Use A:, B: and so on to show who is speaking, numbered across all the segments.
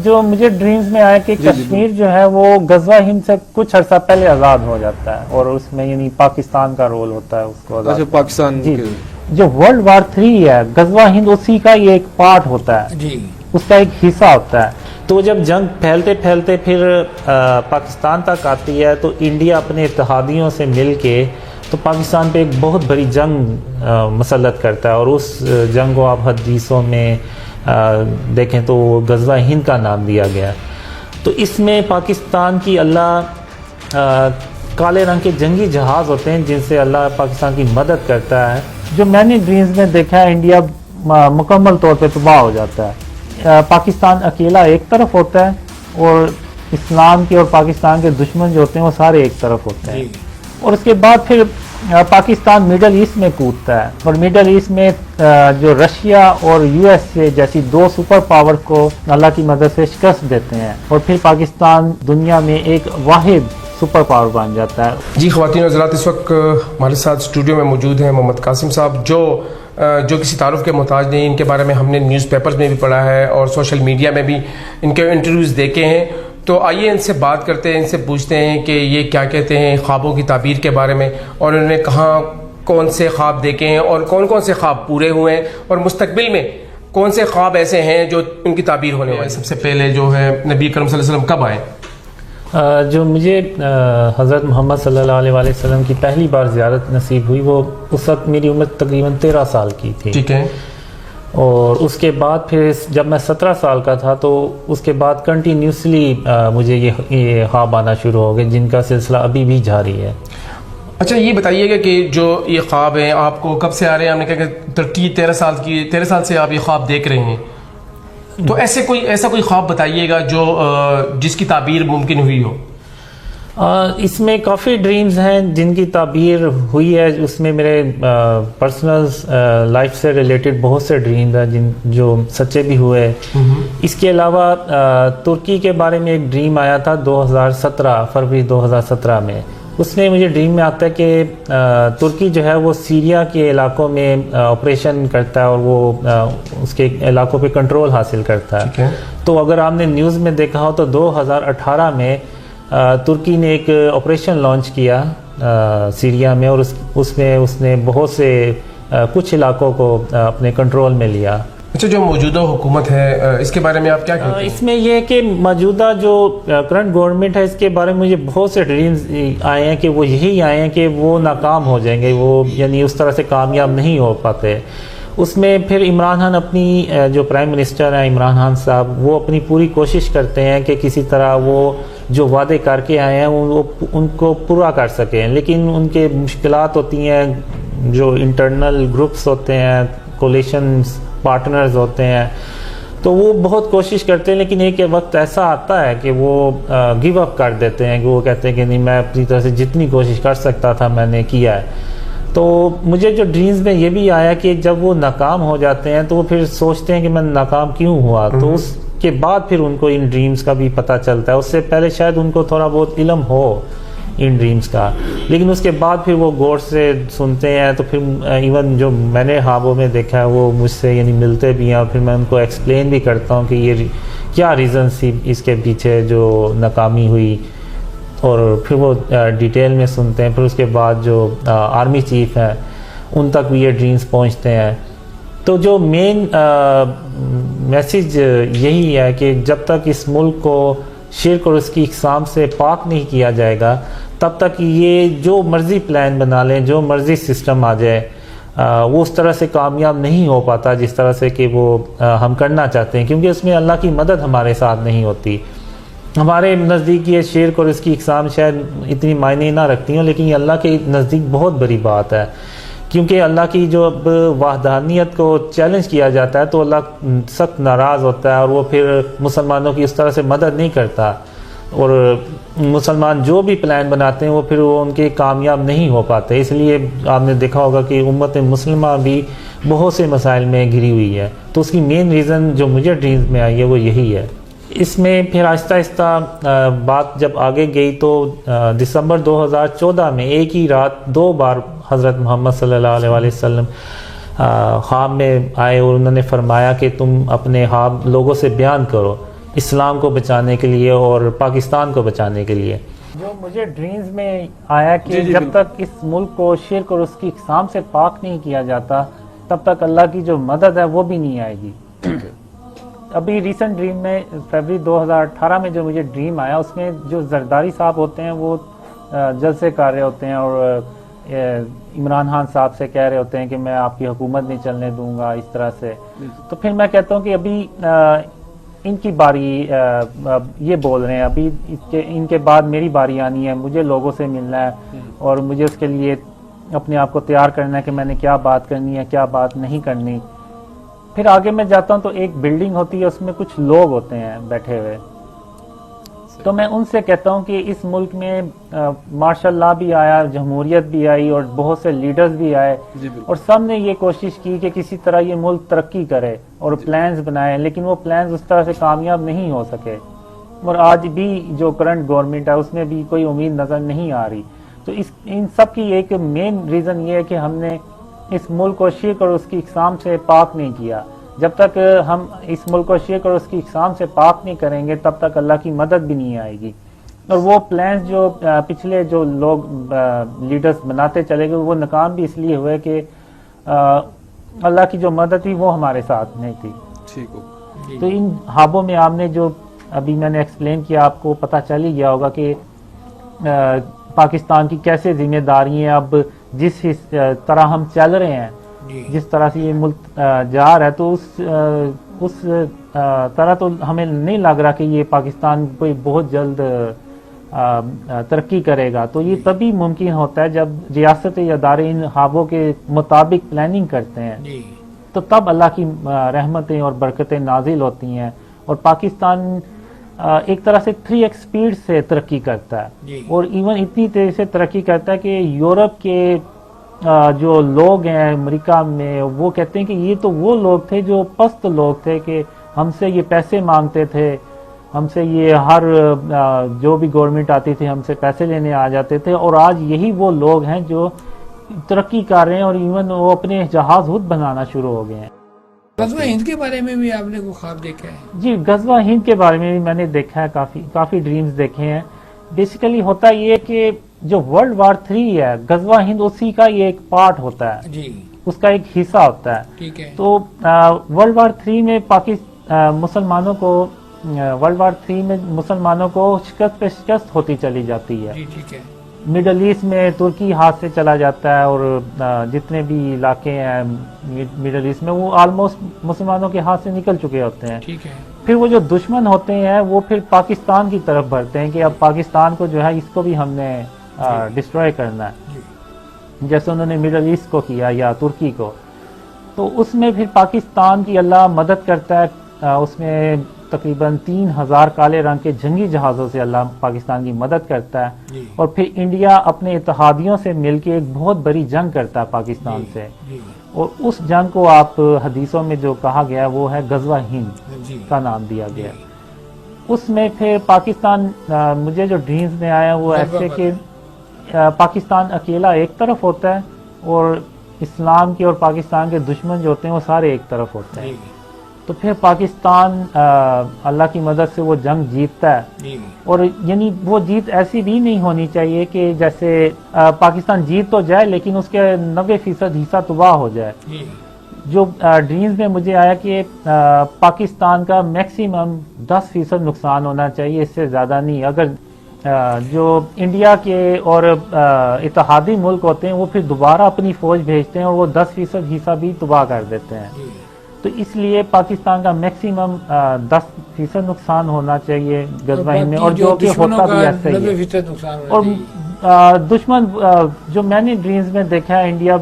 A: جو مجھے ڈریمز میں آیا کہ کشمیر جو ہے وہ غزوہ ہند سے کچھ عرصہ پہلے آزاد ہو جاتا ہے اور اس میں یعنی پاکستان کا رول ہوتا ہے اس کو آزاد
B: پاکستان
A: جی جو ورلڈ وار 3 ہے غزوہ ہند اسی کا یہ ایک پارٹ ہوتا ہے
C: جی
A: اس کا ایک حصہ ہوتا ہے. تو جب جنگ پھیلتے پھیلتے پھر پاکستان تک آتی ہے تو انڈیا اپنے اتحادیوں سے مل کے تو پاکستان پہ ایک بہت بڑی جنگ مسلط کرتا ہے اور اس جنگ کو آپ حدیثوں میں دیکھیں تو غزوہ ہند کا نام دیا گیا. تو اس میں پاکستان کی اللہ کالے رنگ کے جنگی جہاز ہوتے ہیں جن سے اللہ پاکستان کی مدد کرتا ہے. جو میں نے ڈریمز میں دیکھا ہے انڈیا مکمل طور پہ تباہ ہو جاتا ہے. پاکستان اکیلا ایک طرف ہوتا ہے اور اسلام کے اور پاکستان کے دشمن جو ہوتے ہیں وہ سارے ایک طرف ہوتے ہیں. اور اس کے بعد پھر پاکستان میڈل ایسٹ میں کودتا ہے اور میڈل ایسٹ میں جو رشیا اور یو ایس اے جیسی 2 سپر پاور کو اللہ کی مدد سے شکست دیتے ہیں اور پھر پاکستان دنیا میں ایک واحد سپر پاور بن جاتا ہے.
D: جی خواتین و حضرات، اس وقت ہمارے ساتھ اسٹوڈیو میں موجود ہیں محمد قاسم صاحب جو کسی تعارف کے محتاج نہیں. ان کے بارے میں ہم نے نیوز پیپرز میں بھی پڑھا ہے اور سوشل میڈیا میں بھی ان کے انٹرویوز دیکھے ہیں. تو آئیے ان سے بات کرتے ہیں، ان سے پوچھتے ہیں کہ یہ کیا کہتے ہیں خوابوں کی تعبیر کے بارے میں اور انہوں نے کہاں کون سے خواب دیکھے ہیں اور کون کون سے خواب پورے ہوئے ہیں اور مستقبل میں کون سے خواب ایسے ہیں جو ان کی تعبیر ہونے والے. سب سے پہلے جو ہے نبی کرم صلی اللہ علیہ وسلم کب آئے؟
A: جو مجھے حضرت محمد صلی اللہ علیہ وسلم کی پہلی بار زیارت نصیب ہوئی وہ اس وقت میری عمر تقریباً 13 سال کی تھی.
D: ٹھیک ہے.
A: اور اس کے بعد پھر جب میں 17 سال کا تھا تو اس کے بعد کنٹینیوسلی مجھے یہ خواب آنا شروع ہو گئے جن کا سلسلہ ابھی بھی جاری ہے.
D: اچھا یہ بتائیے گا کہ جو یہ خواب ہیں آپ کو کب سے آ رہے ہیں؟ ہم نے کہا کہ 13 سال سے آپ یہ خواب دیکھ رہے ہیں. تو ایسا کوئی خواب بتائیے گا جو جس کی تعبیر ممکن ہوئی ہو.
A: اس میں کافی ڈریمز ہیں جن کی تعبیر ہوئی ہے. اس میں میرے پرسنل لائف سے ریلیٹڈ بہت سے ڈریمز ہیں جو سچے بھی ہوئے. اس کے علاوہ ترکی کے بارے میں ایک ڈریم آیا تھا 2017 فروری 2017 میں. اس میں مجھے ڈریم میں آتا ہے کہ ترکی جو ہے وہ سیریا کے علاقوں میں آپریشن کرتا ہے اور وہ اس کے علاقوں پہ کنٹرول حاصل کرتا ہے. تو اگر آپ نے نیوز میں دیکھا ہو تو 2018 میں ترکی نے ایک آپریشن لانچ کیا سیریا میں اور اس میں اس نے بہت سے کچھ علاقوں کو اپنے کنٹرول میں لیا.
D: اچھا جو موجودہ حکومت ہے اس کے بارے میں آپ کیا کہتے ہیں؟
A: اس میں یہ کہ موجودہ جو کرنٹ گورنمنٹ ہے اس کے بارے میں مجھے بہت سے ڈریمز آئے ہیں کہ وہ یہی آئے ہیں کہ وہ ناکام ہو جائیں گے، وہ یعنی اس طرح سے کامیاب نہیں ہو پاتے. اس میں پھر عمران خان اپنی جو پرائم منسٹر ہیں عمران خان صاحب وہ اپنی پوری کوشش کرتے ہیں کہ کسی طرح وہ جو وعدے کر کے آئے ہیں وہ ان کو پورا کر سکیں، لیکن ان کے مشکلات ہوتی ہیں. جو انٹرنل گروپس ہوتے ہیں، کولیشنز پارٹنرز ہوتے ہیں، تو وہ بہت کوشش کرتے ہیں لیکن ایک وقت ایسا آتا ہے کہ وہ گیو اپ کر دیتے ہیں کہ وہ کہتے ہیں کہ نہیں میں اپنی طرح سے جتنی کوشش کر سکتا تھا میں نے کیا ہے. تو مجھے جو ڈریمز میں یہ بھی آیا کہ جب وہ ناکام ہو جاتے ہیں تو وہ پھر سوچتے ہیں کہ میں ناکام کیوں ہوا. تو اس کے بعد پھر ان کو ان ڈریمز کا بھی پتہ چلتا ہے. اس سے پہلے شاید ان کو تھوڑا بہت علم ہو ان ڈریمز کا، لیکن اس کے بعد پھر وہ غور سے سنتے ہیں. تو پھر ایون جو میں نے خوابوں میں دیکھا ہے وہ مجھ سے یعنی ملتے بھی ہیں اور پھر میں ان کو ایکسپلین بھی کرتا ہوں کہ یہ کیا ریزنس تھی اس کے پیچھے جو ناکامی ہوئی، اور پھر وہ ڈیٹیل میں سنتے ہیں. پھر اس کے بعد جو آرمی چیف ہیں ان تک بھی یہ ڈریمز پہنچتے ہیں. تو جو مین میسیج یہی ہے کہ جب تک اس ملک کو شرک اور اس کی اقسام سے پاک نہیں کیا جائے گا تب تک یہ جو مرضی پلان بنا لیں، جو مرضی سسٹم آ جائے، وہ اس طرح سے کامیاب نہیں ہو پاتا جس طرح سے کہ وہ ہم کرنا چاہتے ہیں، کیونکہ اس میں اللہ کی مدد ہمارے ساتھ نہیں ہوتی. ہمارے نزدیک یہ شرک اور اس کی اقسام شاید اتنی معنی نہ رکھتی ہوں، لیکن یہ اللہ کے نزدیک بہت بڑی بات ہے، کیونکہ اللہ کی جو اب وحدانیت کو چیلنج کیا جاتا ہے تو اللہ سخت ناراض ہوتا ہے اور وہ پھر مسلمانوں کی اس طرح سے مدد نہیں کرتا، اور مسلمان جو بھی پلان بناتے ہیں وہ پھر وہ ان کے کامیاب نہیں ہو پاتے. اس لیے آپ نے دیکھا ہوگا کہ امت مسلمہ بھی بہت سے مسائل میں گھری ہوئی ہے. تو اس کی مین ریزن جو مجھے ڈریمز میں آئی ہے وہ یہی ہے. اس میں پھر آہستہ آہستہ بات جب آگے گئی تو دسمبر 2014 میں ایک ہی رات 2 بار حضرت محمد صلی اللہ علیہ وسلم خواب میں آئے اور انہوں نے فرمایا کہ تم اپنے خواب لوگوں سے بیان کرو. اسلام کو بچانے کے لیے اور پاکستان کو بچانے کے لیے. جو مجھے ڈریمز میں آیا کہ جب تک اس ملک کو شرک اور اس کی اقسام سے پاک نہیں کیا جاتا تب تک اللہ کی جو مدد ہے وہ بھی نہیں آئے گی. ابھی ریسنٹ ڈریم میں فروری 2018 میں جو مجھے ڈریم آیا اس میں جو زرداری صاحب ہوتے ہیں وہ جلسے کر رہے ہوتے ہیں اور عمران خان صاحب سے کہہ رہے ہوتے ہیں کہ میں آپ کی حکومت نہیں چلنے دوں گا اس طرح سے. تو پھر میں کہتا ہوں کہ ابھی ان کی باری یہ بول رہے ہیں ابھی ان کے بعد میری باری آنی ہے, مجھے لوگوں سے ملنا ہے اور مجھے اس کے لیے اپنے آپ کو تیار کرنا ہے کہ میں نے کیا بات کرنی ہے کیا بات نہیں کرنی. پھر آگے میں جاتا ہوں تو ایک بلڈنگ ہوتی ہے, اس میں کچھ لوگ ہوتے ہیں بیٹھے ہوئے, تو میں ان سے کہتا ہوں کہ اس ملک میں ماشاء اللہ بھی آیا, جمہوریت بھی آئی اور بہت سے لیڈرز بھی آئے اور سب نے یہ کوشش کی کہ کسی طرح یہ ملک ترقی کرے اور پلانز بنائے, لیکن وہ پلانز اس طرح سے کامیاب نہیں ہو سکے اور آج بھی جو کرنٹ گورنمنٹ ہے اس میں بھی کوئی امید نظر نہیں آ رہی. تو ان سب کی ایک مین ریزن یہ ہے کہ ہم نے اس ملک کو شرک اور اس کی اقسام سے پاک نہیں کیا. جب تک ہم اس ملک کو شرک اور اس کی اقسام سے پاک نہیں کریں گے تب تک اللہ کی مدد بھی نہیں آئے گی. اور وہ پلانز جو پچھلے جو لوگ لیڈرز بناتے چلے گئے وہ ناکام بھی اس لیے ہوئے کہ اللہ کی جو مدد تھی وہ ہمارے ساتھ نہیں تھی. تو ان خوابوں میں آپ نے جو ابھی میں نے ایکسپلین کیا آپ کو پتہ چل ہی گیا ہوگا کہ پاکستان کی کیسے ذمہ داری ہیں. اب جس طرح ہم چل رہے ہیں, جس طرح سے یہ ملک جا رہا ہے, تو اس طرح تو ہمیں نہیں لگ رہا کہ یہ پاکستان کوئی بہت جلد ترقی کرے گا. تو یہ تبھی ممکن ہوتا ہے جب ریاستی ادارے ان خوابوں کے مطابق پلاننگ کرتے ہیں, تو تب اللہ کی رحمتیں اور برکتیں نازل ہوتی ہیں اور پاکستان ایک طرح سے 3x سپیڈ سے ترقی کرتا ہے اور ایون اتنی تیزی سے ترقی کرتا ہے کہ یورپ کے جو لوگ ہیں امریکہ میں وہ کہتے ہیں کہ یہ تو وہ لوگ تھے جو پست لوگ تھے کہ ہم سے یہ پیسے مانگتے تھے, ہم سے یہ ہر جو بھی گورنمنٹ آتی تھی ہم سے پیسے لینے آ جاتے تھے, اور آج یہی وہ لوگ ہیں جو ترقی کر رہے ہیں اور ایون وہ اپنے جہاز خود بنانا شروع ہو گئے ہیں.
B: غزوہ ہند کے بارے میں بھی آپ نے کوئی خواب دیکھا ہے؟
A: جی, غزوہ ہند کے بارے میں بھی میں نے دیکھا ہے, کافی ڈریمز دیکھے ہیں. بیسیکلی ہوتا یہ کہ جو ورلڈ وار 3 ہے غزوہ ہند اسی کا یہ ایک پارٹ ہوتا ہے
B: جی,
A: اس کا ایک حصہ ہوتا ہے.
B: ٹھیک ہے.
A: تو ورلڈ وار 3 میں مسلمانوں کو شکست پہ شکست ہوتی چلی جاتی ہے.
B: جی ٹھیک ہے.
A: مڈل ایسٹ میں ترکی ہاتھ سے چلا جاتا ہے اور جتنے بھی علاقے ہیں مڈل ایسٹ میں وہ آلموسٹ مسلمانوں کے ہاتھ سے نکل چکے ہوتے ہیں.
B: ٹھیک ہے.
A: پھر وہ جو دشمن ہوتے ہیں وہ پھر پاکستان کی طرف بڑھتے ہیں کہ اب پاکستان کو جو ہے اس کو بھی ہم نے ڈسٹروائے کرنا ہے, جیسے انہوں نے مڈل ایسٹ کو کیا یا ترکی کو. تو اس میں پھر پاکستان کی اللہ مدد کرتا ہے, اس میں تقریباً 3000 کالے رنگ کے جنگی جہازوں سے اللہ پاکستان کی مدد کرتا ہے, اور پھر انڈیا اپنے اتحادیوں سے مل کے ایک بہت بڑی جنگ کرتا ہے پاکستان سے, اور اس جنگ کو آپ حدیثوں میں جو کہا گیا وہ ہے غزوہ ہند کا نام دیا گیا. اس میں پھر پاکستان مجھے جو ڈریمز میں آیا وہ ایسے کہ پاکستان اکیلا ایک طرف ہوتا ہے اور اسلام کے اور پاکستان کے دشمن جو ہوتے ہیں وہ سارے ایک طرف ہوتے ہیں. تو پھر پاکستان اللہ کی مدد سے وہ جنگ جیتتا ہے, اور یعنی وہ جیت ایسی بھی نہیں ہونی چاہیے کہ جیسے پاکستان جیت تو جائے لیکن اس کے 90% حصہ تباہ ہو جائے. جو ڈریمز میں مجھے آیا کہ پاکستان کا میکسیمم 10% نقصان ہونا چاہیے, اس سے زیادہ نہیں. اگر جو انڈیا کے اور اتحادی ملک ہوتے ہیں وہ پھر دوبارہ اپنی فوج بھیجتے ہیں اور وہ 10% حصہ بھی تباہ کر دیتے ہیں. تو اس لیے پاکستان کا میکسیمم 10% نقصان ہونا چاہیے غزوہ ہند میں, اور جو کہ ہوتا بھی ایسا ہی ہے. اور دشمن جو میں نے ڈریمز میں دیکھا ہے انڈیا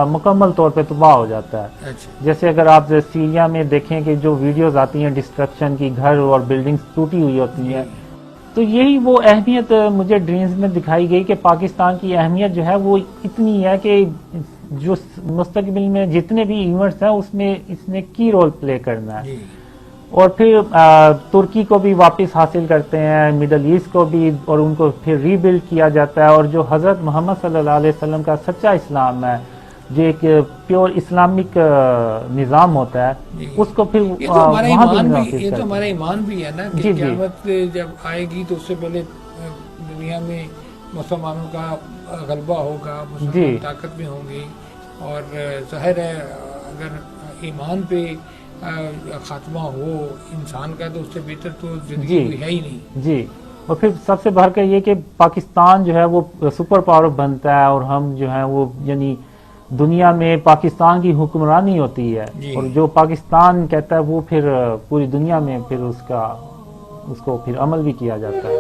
A: مکمل طور پہ تباہ ہو جاتا ہے. جیسے اگر آپ سیریا میں دیکھیں کہ جو ویڈیوز آتی ہیں ڈسٹرکشن کی, گھر اور بلڈنگز ٹوٹی ہوئی ہوتی ہیں, تو یہی وہ اہمیت مجھے ڈریمز میں دکھائی گئی کہ پاکستان کی اہمیت جو ہے وہ اتنی ہے کہ جو مستقبل میں جتنے بھی ایونٹس ہیں اس میں اس نے کی رول پلے کرنا ہے. اور پھر ترکی کو بھی واپس حاصل کرتے ہیں, مڈل ایسٹ کو بھی, اور ان کو پھر ری بلڈ کیا جاتا ہے. اور جو حضرت محمد صلی اللہ علیہ وسلم کا سچا اسلام ہے جو ایک پیور اسلامک نظام ہوتا ہے
B: جی۔
A: اس کو پھر
B: یہ تو ہمارا
A: وہاں
B: ایمان
A: نافذ
B: بھی، یہ
A: کرتے
B: تو
A: ہیں۔
B: ہمارا ایمان بھی ہے نا کہ
A: جی، جی۔
B: قیامت جب آئے گی تو اس سے پہلے دنیا میں مسلمانوں کا غلبہ ہوگا، مسلمان
A: جی۔
B: طاقت میں ہوں گی، اور ظاہر ہے اگر ایمان پہ خاتمہ ہو انسان کا تو اس سے بہتر تو زندگی
A: جی۔
B: کوئی ہے ہی نہیں۔
A: جی، اور پھر سب سے بڑھ کر یہ کہ پاکستان جو ہے وہ سپر پاور بنتا ہے، اور ہم جو ہیں وہ یعنی دنیا میں پاکستان کی حکمرانی ہوتی ہے،
B: جی۔
A: اور جو پاکستان کہتا ہے وہ پھر پوری دنیا میں پھر اس کو پھر عمل بھی کیا جاتا ہے۔